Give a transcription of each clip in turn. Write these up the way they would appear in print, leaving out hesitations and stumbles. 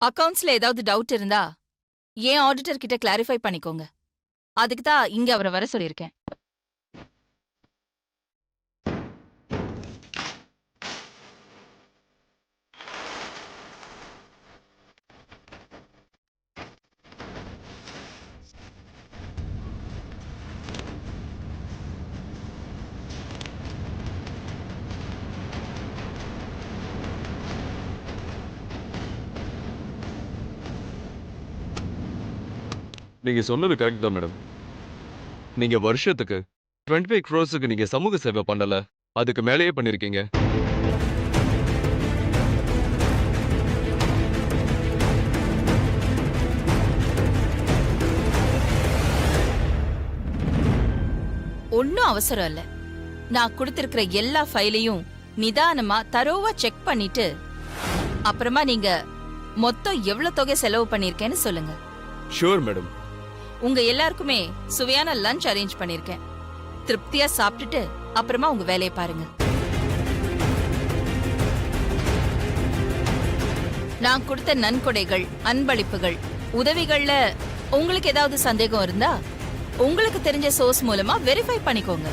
அக்கவுண்ட்ஸ்ல ஏதாவது டவுட் இருந்தா ஏன் ஆடிட்டர் கிட்ட கிளாரிஃபை பண்ணிக்கோங்க. அதுக்கு தான் இங்க அவரை வர சொல்லியிருக்கேன். நீங்க சொன்னது கரெக்ட் தான் மேடம். நீங்க வருஷத்துக்கு 25 crores நீங்க சமூக சேவை பண்ணல, அதுக்கு மேலேயே பண்ணிருக்கீங்க. ஒன்னும் அவசரம் இல்ல. நான் கொடுத்திருக்கிற எல்லா ஃபைலையும் நிதானமா தரோவா செக் பண்ணிட்டு அப்புறமா நீங்க மொத்தம் எவ்வளவு தொகை செலவு பண்ணிருக்கேன்னு சொல்லுங்க. Sure madam. உங்க எல்லாருக்குமே சுவையான லஞ்ச் அரேஞ்ச் பண்ணிருக்கேன். திருப்தியா சாப்பிட்டுட்டு அப்புறமா உங்க வேலையை பாருங்க. நான் கொடுத்த நன்கொடைகள், அன்பளிப்புகள், உதவிகள்ல உங்களுக்கு ஏதாவது சந்தேகம் இருந்தா உங்களுக்கு தெரிஞ்ச சோர்ஸ் மூலமா வெரிஃபை பண்ணிக்கோங்க.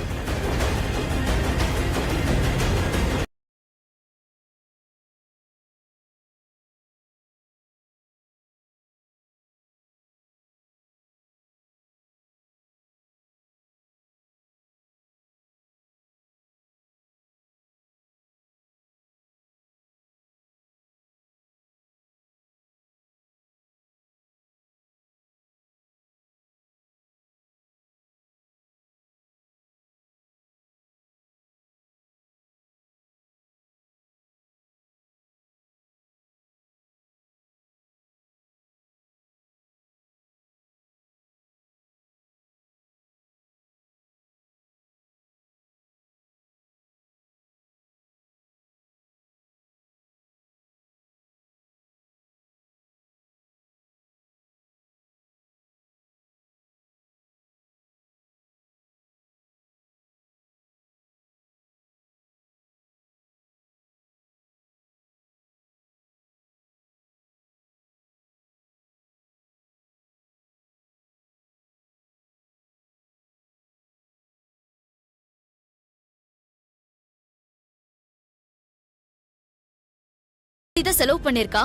இத செலவு பண்ணிருக்கா.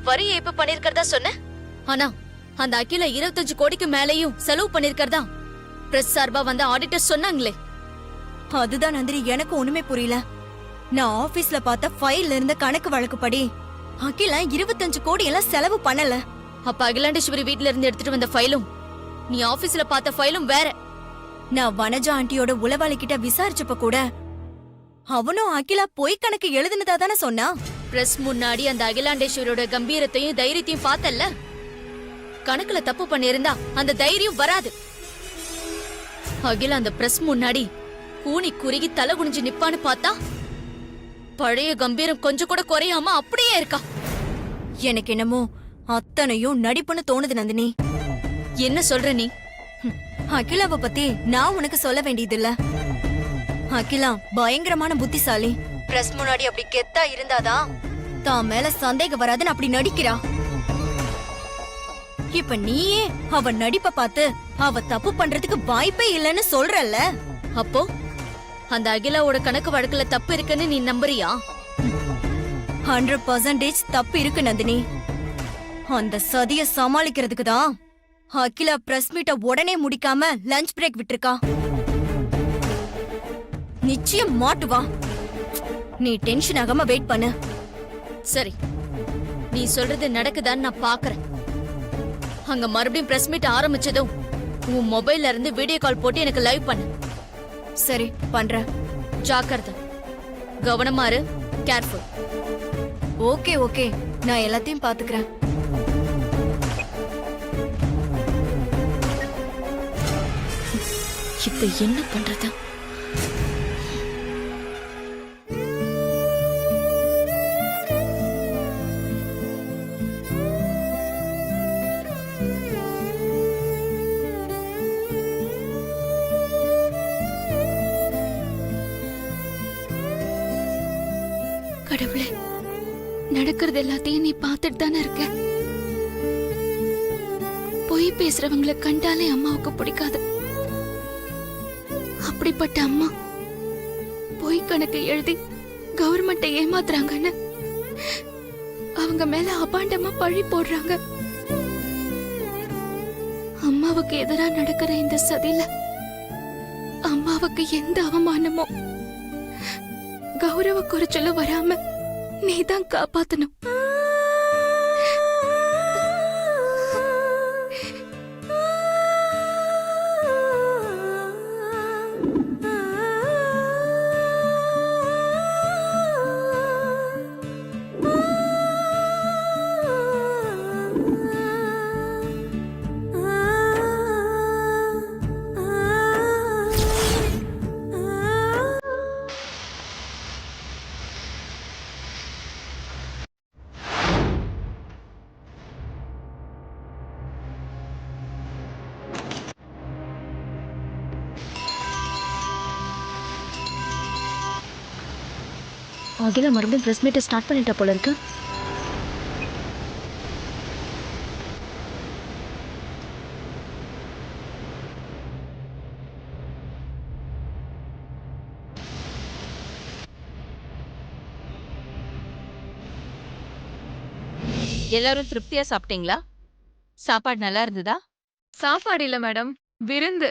வரி ஏய்ப்பு பண்ணிருக்கிறதா சொன்ன. ஆனா அந்த அகில 25 கோடிக்கு மேலேயும் செலவு பண்ணிருக்கிறதா பிரஸ் சார்பா வந்த ஆடிட்டர் சொன்னாங்களே. அதுதான் நந்தினி, எனக்கு ஒண்ணுமே புரியல. நான் ஆபீஸ்ல பார்த்த ஃபைல்ல இருந்த கணக்கு வழக்குப்படி அகிலா 25 கோடி எல்லாம் செலவு பண்ணல. அப்ப அகிலாண்டேஸ்வரி வீட்ல இருந்து எடுத்துட்டு வந்த ஃபைலும் நீ ஆபீஸ்ல பார்த்த ஃபைலும் வேற. நான் வனஜா ஆண்டியோட உளவாளி கிட்ட விசாரிச்சப்ப கூட அவனும் அகிலா பொய் கணக்கு எழுதுனதா தானே சொன்னா. பிரஸ் முன்னாடி அந்த அகிலாண்டேஸ்வரியோட கம்பீரத்தையும் தைரியத்தையும் பார்த்தல்ல. கணக்குல தப்பு பண்ணிருந்தா அந்த தைரியம் வராது. அகிலா அந்த பிரஸ் முன்னாடி கூனி குறுகி தலை குனிஞ்சு நிப்பான்னு பார்த்தா பழைய கம்பீரம் கொஞ்சம் கூட குறையாம அப்படியே இருக்கா. எனக்கு என்னமோ அத்தனையும் நடிப்புன்னு தோணுது நந்தினி. என்ன சொல்ற நீ? அகிலாவை பத்தி நான் உனக்கு சொல்ல வேண்டியதில்ல. அகிலா பயங்கரமான புத்திசாலி. பிரஸ் முன்னாடி அப்படி கெத்தா இருந்தாதான் தான் மேல சந்தேகம் வராதுன்னு அப்படி நடிக்கிறா. இப்ப நீயே அவ நடிப்ப பார்த்து அவ தப்பு பண்றதுக்கு வாய்ப்பே இல்லைன்னு சொல்றல்ல. அப்போ அந்த அகிலாவோட கணக்கு வழக்குல தப்பு இருக்குன்னு நீ நம்புறியா? 100% தப்பு இருக்கு நந்தினி. அந்த சதிய சமாளிக்கிறதுக்கு தான் அகிலா பிரஸ் மீட்ட உடனே முடிக்காம லஞ்ச் பிரேக் விட்டுருக்கா. நிச்சயம் மாட்டுவா. நீ டென்ஷன் ஆகாம வெயிட் பண்ணு. சரி, நீ சொல்றது நடக்குதான்னு நான் பாக்குறேன். அங்க மறுபடியும் பிரஸ் மீட் ஆரம்பிச்சதும் உன் மொபைல்ல இருந்து வீடியோ கால் போட்டு எனக்கு லைவ் பண்ணு. சரி பண்றேன். ஜாக்கிரதை, கவனமா இரு, கேர்ஃபுல். ஓகே ஓகே, நான் எல்லாத்தையும் பாத்துக்கிறேன். இப்ப என்ன பண்றது? கடவுளே, நடக்கிறது எல்லாத்தையும் நீ பார்த்துட்டு தானே இருக்க. பொய் பேசுறவங்கள கண்டாலே அம்மாவுக்கு பிடிக்காது. அப்படிப்பட்ட அம்மா பொய் கணக்கு எழுதி கவர்மெண்ட்டை ஏமாத்துறாங்கன்னு அவங்க மேல அபாண்டமா பழி போடுறாங்க. அம்மாவுக்கு எதிரா நடக்கிற இந்த சதியில அம்மாவுக்கு எந்த அவமானமோ கௌரவ குறைச்சலும் வராம நீதான் காப்பாத்தணும். அகிலா மறுபடியும் பிரஸ் மீட்டை ஸ்டார்ட் பண்ணிட்டா போல இருக்கு. எல்லாரும் திருப்தியா சாப்பிட்டீங்களா? சாப்பாடு நல்லா இருந்ததா? சாப்பாடு இல்ல மேடம், விருந்து.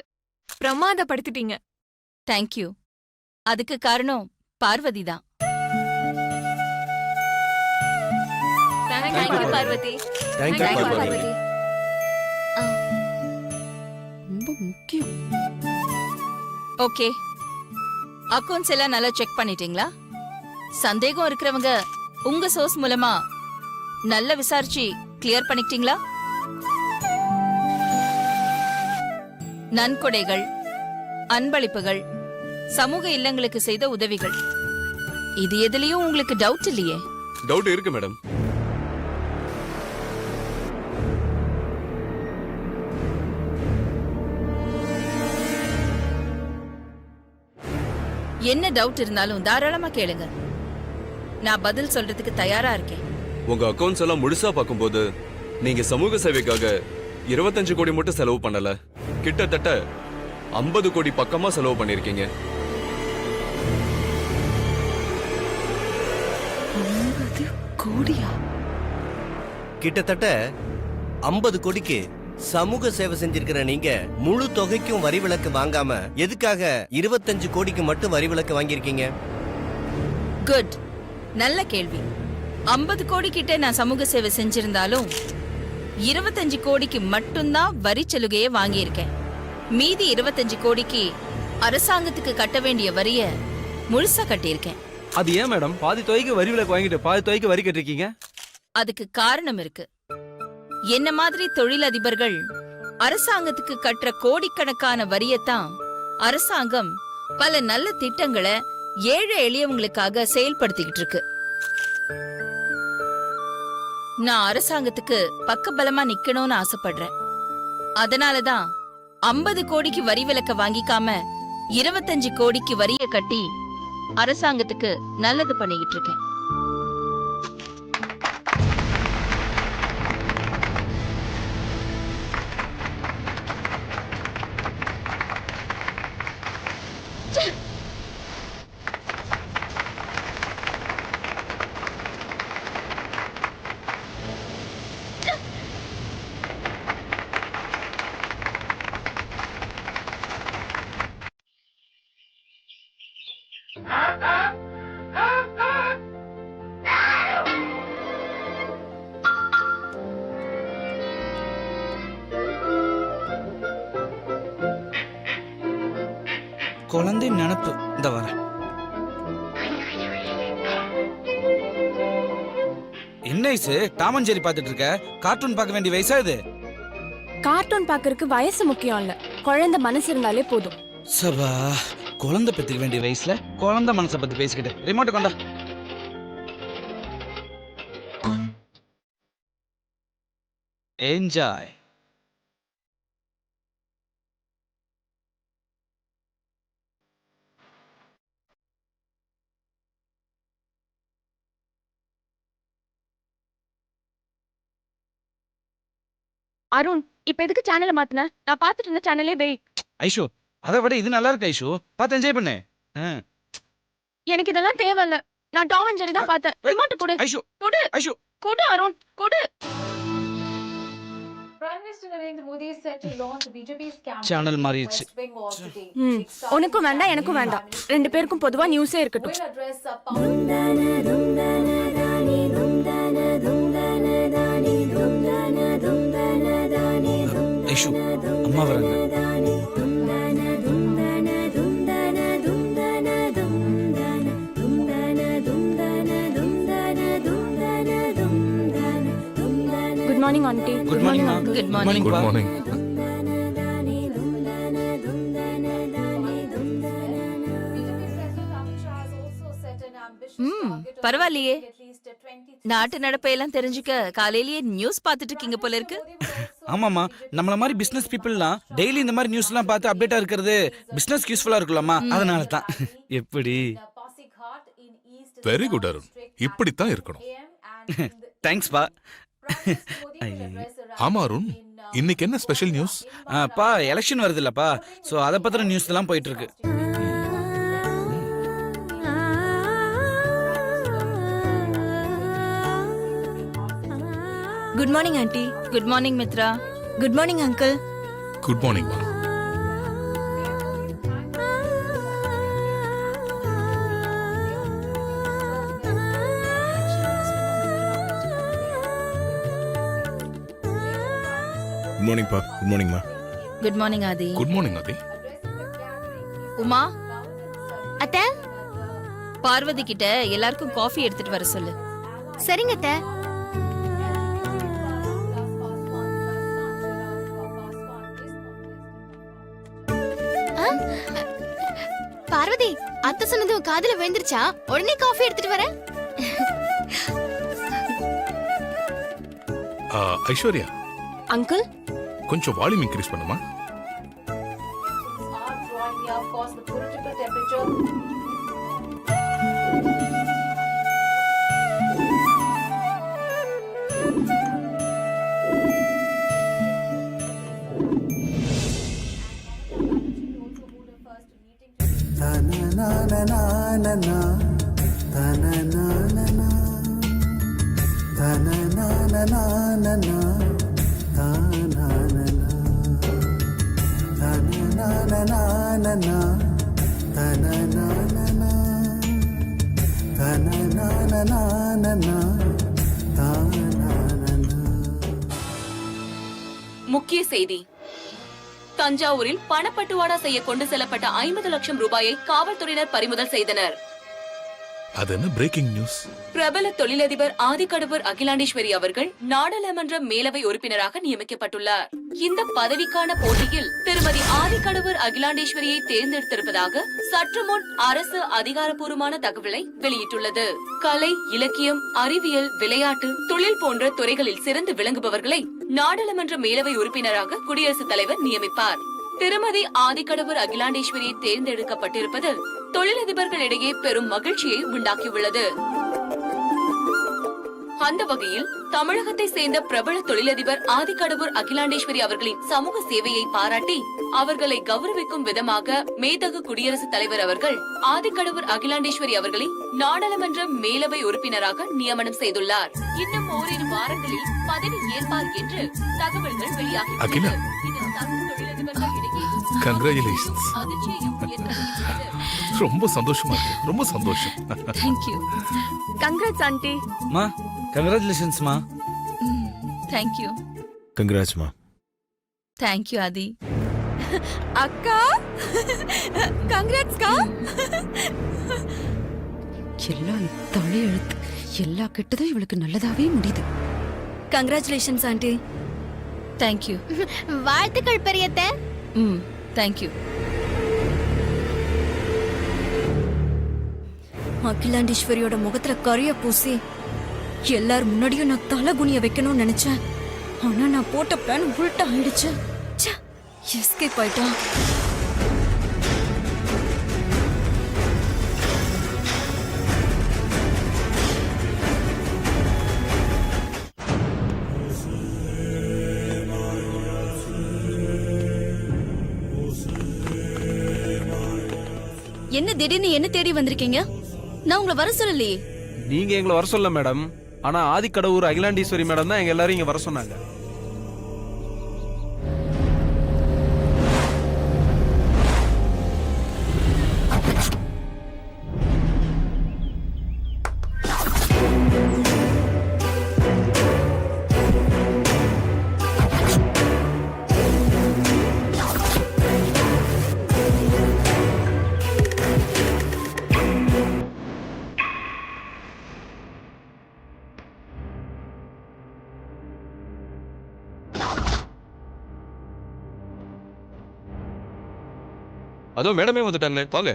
பிரமாதப்படுத்திட்டீங்க. தேங்க்யூ. அதுக்கு காரணம் பார்வதி தான். Thank you, Parvati. Thank you, Parvati. ரொம்ப முக்கியம். ஓகே, அக்கவுண்ட்ஸ் எல்லாம் நல்லா செக் பண்ணிட்டீங்களா? சந்தேகம் இருக்கிறவங்க உங்க சோர்ஸ் மூலமா நல்லா விசாரிச்சு கிளியர் பண்ணிட்டீங்களா? நன்கொடைகள், அன்பளிப்புகள், சமூக இல்லங்களுக்கு செய்த உதவிகள், இது எதுலயும் உங்களுக்கு டவுட் இல்லையே? டவுட் இருக்கு மேடம். என்ன டவுட் இருந்தாலும் தாராளமா கேளுங்க. நான் பதில் சொல்றதுக்கு தயாரா இருக்கேன். உங்க அக்கவுண்ட்ஸ் எல்லாம் முழுசா பார்க்கும்போது நீங்க சமூக சேவைக்காக 25 கோடி மட்டும் செலவு பண்ணல, கிட்டத்தட்ட 50 கோடி பக்கமா செலவு பண்ணிருக்கீங்க. கிட்டத்தட்ட 50 கோடிக்கு சமூக சேவை செஞ்சிருக்கிற நீங்க முழு தொகைக்கும் வரி விலக்கு வாங்காம எதுக்காக 25 கோடிக்கு மட்டும் வரி விலக்கு வாங்கியிருக்கீங்க? குட், நல்ல கேள்வி. 50 கோடி கிட்ட நான் சமூக சேவை செஞ்சிருந்தாலும் 25 கோடிக்கு மட்டும்தான் வரி சலுகையை வாங்கியிருக்கேன். மீதி 25 கோடிக்கு அரசாங்கத்துக்கு கட்ட வேண்டிய வரிய முழுசா கட்டியிருக்கேன். அது ஏன் மேடம் பாதி தொகைக்கு வரி விலக்கு வாங்கிட்டு பாதி தொகைக்கு வரி கட்டிருக்கீங்க? அதுக்கு காரணம் இருக்கு. என்ன மாதிரி தொழிலதிபர்கள் அரசாங்கத்துக்கு கட்டுற கோடிக்கணக்கான வரியத்தான் அரசாங்கம் பல நல்ல திட்டங்களை ஏழை எளியவங்களுக்காக செயல்படுத்திக்கிட்டு இருக்கு. நான் அரசாங்கத்துக்கு பக்கபலமா நிக்கணும்னு ஆசைப்படுறேன். அதனாலதான் 50 கோடிக்கு வரி விலக்க வாங்கிக்காம 25 கோடிக்கு வரிய கட்டி அரசாங்கத்துக்கு நல்லது பண்ணிக்கிட்டு இருக்கேன். குழந்தை நினப்பு இந்த வர. என்ன வயசு டாம் அண்ட் ஜெர்ரி பார்த்துட்டு இருக்க? கார்ட்டூன் பார்க்க வேண்டிய வயசா இது? கார்ட்டூன் பாக்குறதுக்கு வயசு முக்கியம் இல்ல, குழந்தை மனசு இருந்தாலே போதும். சபா, குழந்தை பெற்றுக்க வேண்டிய வயசுல குழந்தை மனசை பத்தி பேசிக்கிட்டு ரிமோட் கொண்டா. என்ஜாய். அருண் இப்ப எதுக்கு சேனலை மாத்தின? நான் பாத்துட்டு இருந்த சேனலே வை. ஐஷு அதை விட இது நல்லா இருக்கு ஐஷு, பார்த்து என்ஜாய் பண்ணு. எனக்கு இதெல்லாம் தேவையில்ல. நான் டாம் அண்ட் ஜெர்ரி தான் பார்த்தேன். ரிமோட் கொடு. ஐஷு கொடு. ஐஷு கொடு அருண் கொடு. சேனல் மாறிடுச்சு. உனக்கும் வேண்டாம் எனக்கும் வேண்டாம். 2 பேருக்கும் பொதுவா நியூஸே இருக்கட்டும். ஐஷு அம்மா வராங்க. Good morning aunty. Good morning. Good morning. Good morning. பரவாயில்லையே, நாட்டு நடப்பையெல்லாம் தெரிஞ்சுக்க காலையிலேயே நியூஸ் பார்த்துட்டு இருக்கீங்க போல இருக்கு. ஆமாமா, நம்மள மாதிரி பிசினஸ் பீப்புள்லாம் டெய்லி இந்த மாதிரி நியூஸ் எல்லாம் பார்த்து அப்டேட்டா இருக்கிறது பிசினஸ் யூஸ்ஃபுல்லா இருக்கும்லமா, அதனால தான். எப்படி? வெரி குட் அருண், இப்படித்தான் இருக்கணும். தேங்க்ஸ் பா. ஆமா அருண், இன்னைக்கு என்ன ஸ்பெஷல் நியூஸ்? பா எலெக்ஷன் வருது இல்லப்பா, சோ அத பத்தின நியூஸ் எல்லாம் போயிட்டு இருக்கு. Good morning aunty. Good morning Mitra. Good morning uncle. Good morning மா. குட் மார்னிங் பா. குட் மார்னிங் மா. Good morning Aadhi. Good morning Aadhi. Uma, அத்தை. பார்வதி கிட்ட எல்லாருக்கும் காஃபி எடுத்துட்டு வர சொல்லு. சரிங்க அத்தை. பார்வதி, அத்தை சொன்னதும் காதுல விழுந்துருச்சா? உடனே காஃபி எடுத்துட்டு வரேன். ஐஸ்வர்யா, அங்கிள் கொஞ்சம் வால்யூம் இன்க்ரீஸ் பண்ணுமா? முக்கிய செய்தி. தஞ்சாவூரில் பணப்பட்டுவாடா செய்ய கொண்டு செல்லப்பட்ட 50 லட்சம் ரூபாயை காவல்துறையினர் பறிமுதல் செய்தனர். அது என்ன பிரேக்கிங் நியூஸ்? பிரபல தொழிலதிபர் ஆதிக்கடவுர் அகிலாண்டேஸ்வரி அவர்கள் நாடாளுமன்ற மேலவை உறுப்பினராக நியமிக்கப்பட்டுள்ளார். இந்த பதவிக்கான போட்டியில் திருமதி ஆதிக்கடவுர் அகிலாண்டேஸ்வரியை தேர்ந்தெடுத்திருப்பதாக சற்று முன் அரசு அதிகாரப்பூர்வமான தகவலை வெளியிட்டுள்ளது. கலை, இலக்கியம், அறிவியல், விளையாட்டு, தொழில் போன்ற துறைகளில் சிறந்து விளங்குபவர்களை நாடாளுமன்ற மேலவை உறுப்பினராக குடியரசுத் தலைவர் நியமிப்பார். திருமதி ஆதிக்கடவுர் அகிலாண்டேஸ்வரியை தேர்ந்தெடுக்கப்பட்டிருப்பது தொழிலதிபர்களிடையே பெரும் மகிழ்ச்சியை உண்டாக்கியுள்ளது. அந்த வகையில் தமிழகத்தை சேர்ந்த பிரபல தொழிலதிபர் ஆதிக்கடவுர் அகிலாண்டேஸ்வரி அவர்களின் சமூக சேவையை பாராட்டி அவர்களை கௌரவிக்கும் விதமாக மேதகு குடியரசுத் தலைவர் அவர்கள் ஆதிக்கடவுர் அகிலாண்டேஸ்வரி அவர்களை நாடாளுமன்ற மேலவை உறுப்பினராக நியமனம் செய்துள்ளார். இன்னும் ஓரிரு வாரங்களில் பதவி ஏற்பார் என்று தகவல்கள் வெளியாகியுள்ளன. கங்க்ராச்சுலேஷன்ஸ். ரொம்ப சந்தோஷமா இருக்கு, ரொம்ப சந்தோஷம். Thank you. Congrats aunty. மா கங்க்ராச்சுலேஷன்ஸ் மா. Thank you. கங்க்ராட்ஸ் மா. Thank you ஆதி. அக்கா கங்க்ராட்ஸ் கா. எல்லாம் தலையெழுத்து. எல்லா கெட்டதும் இவளுக்கு நல்லதாவே முடியுது. Congratulations aunty. Thank you. வாழ்த்துக்கள் பெரியத்தை. Thank you. அகிலாண்டேஸ்வரியோட முகத்துல கரிய பூசி எல்லார் முன்னாடியும் நான் தலை குனிய வைக்கணும்னு நினைச்சேன். ஆனா நான் போட்ட பிளான் உல்ட்டா ஆயிடுச்சு. எஸ்கேப் ஆயிட்டான். என்ன திடீர்னு என்ன தேடி வந்திருக்கீங்க? நான் உங்களை வர சொல்லலையே. நீங்க எங்களை வர சொல்ல மேடம். ஆனா ஆதிக்கடவுர் அகிலாண்டீஸ்வரி மேடம் தான் எங்க எல்லாரும் இங்க வர சொன்னாங்க. அதோ மேடமே வந்துட்டாங்களே, வாங்க.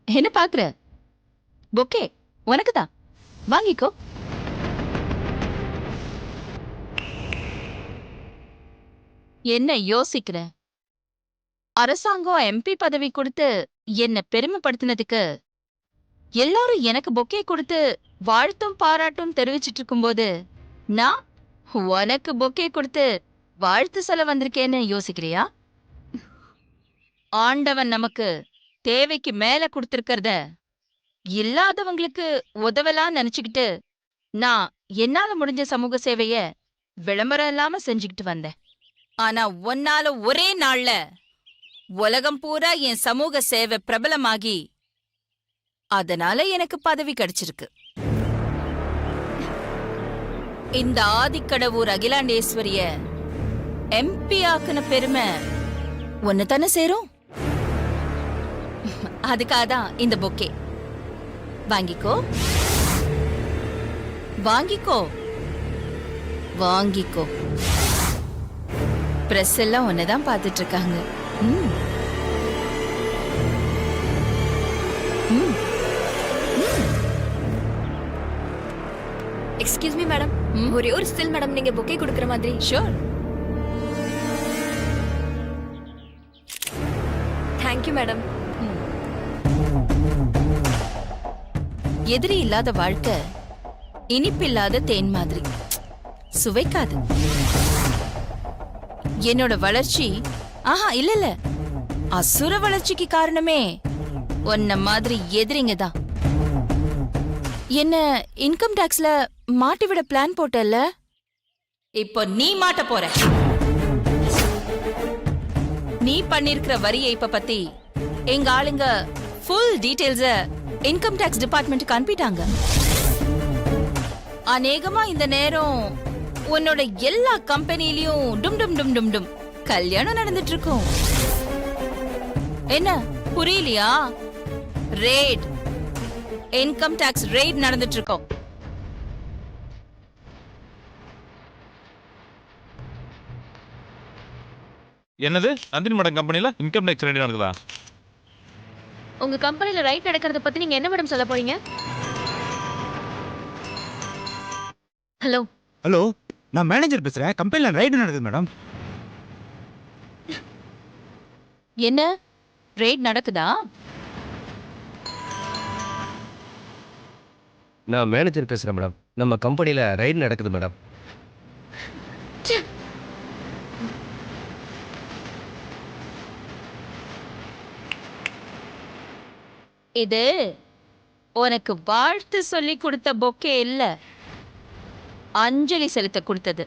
என்ன பாக்குற? பொக்கே உனக்குதான், வாங்கிக்கோ. என்ன யோசிக்கிற? அரசாங்கம் எம்பி பதவி கொடுத்து என்ன பெருமைப்படுத்தினதுக்கு எல்லாரும் எனக்கு பொக்கே கொடுத்து வாழ்த்தும் பாராட்டும் தெரிவிச்சிட்டு இருக்கும்போது நான் உனக்கு பொக்கே கொடுத்து வாழ்த்து சொல்ல வந்திருக்கேன்னு யோசிக்கிறியா? ஆண்டவன் நமக்கு தேவைக்கு மேல கொடுத்திருக்கிறத இல்லாதவங்களுக்கு உதவலாம் நினைச்சுக்கிட்டு நான் என்னால முடிஞ்ச சமூக சேவைய விளம்பரம் இல்லாம செஞ்சுக்கிட்டு வந்தேன். ஆனா ஒன்னால ஒரே நாள்ல உலகம் பூரா என் சமூக சேவை பிரபலமாகி அதனால எனக்கு பதவி கிடைச்சிருக்கு. இந்த ஆதிக்கடவுர் அகிலாண்டேஸ்வரிய எம்பி ஆக்குன பெருமை ஒன்னு தானே சேரும். அதுக்காகதான் இந்த பொக்கே. வாங்கிக்கோ, வாங்கிக்கோ, வாங்கிக்கோ. பிரஸ் எல்லாம் ஒன்னதான் பாத்துட்டு இருக்காங்க. எக்ஸ்கியூஸ் மீ மேடம், ஒரே ஒரு ஸ்டில் மேடம் நீங்க பொக்கே கொடுக்குற மாதிரி. ஷூர். Thank you madam. எதிரி இல்லாத வாழ்க்கை இனிப்பில்லாத தேன் மாதிரி சுவைக்காது. என்னோட வளர்ச்சி இல்ல அசுர வளர்ச்சிக்கு காரணமே உன்ன மாதிரி எதிரிங்க தான். என்ன இன்கம் டாக்ஸ்ல மாட்டி விட பிளான் போட்டல, இப்போ நீ மாட்ட போற. நீ பண்ணிருக்கிற வரி ஏய்ப்ப பத்தி எங்க ஆளுங்க ஃபுல் டீடைல்ஸ இன்கம் டாக்ஸ் டிபார்ட்மெண்ட்டுக்கு அனுப்பிட்டாங்க. அநேகமா இந்த நேரம் உன்னோட எல்லா கம்பெனிலயும் டும் டும் டும் டும் டும் கல்யாணம் நடந்துட்டு இருக்கும். என்ன புரியலையா? ரேட், இன்கம் டாக்ஸ் ரேட் நடந்துட்டு இருக்கோம். என்னது நந்தினி மேடம் கம்பெனில இன்கம் டாக்ஸ் ரெடி நடக்குதா? உங்க கம்பெனில ரைட் நடக்கிறத பத்தி நீங்க என்ன மேடம் சொல்ல போறீங்க? ஹலோ ஹலோ, நான் மேனேஜர் பேசுறேன். கம்பெனில ரைடு நடக்குது மேடம். என்ன ரேட் நடக்குதா? நான் மேனேஜர் பேசுறேன் மேடம். நம்ம கம்பெனில ரைடு நடக்குது மேடம். இது உனக்கு வாழ்த்து சொல்லி கொடுத்த பொக்கே இல்ல, அஞ்சலி செலுத்த கொடுத்தது.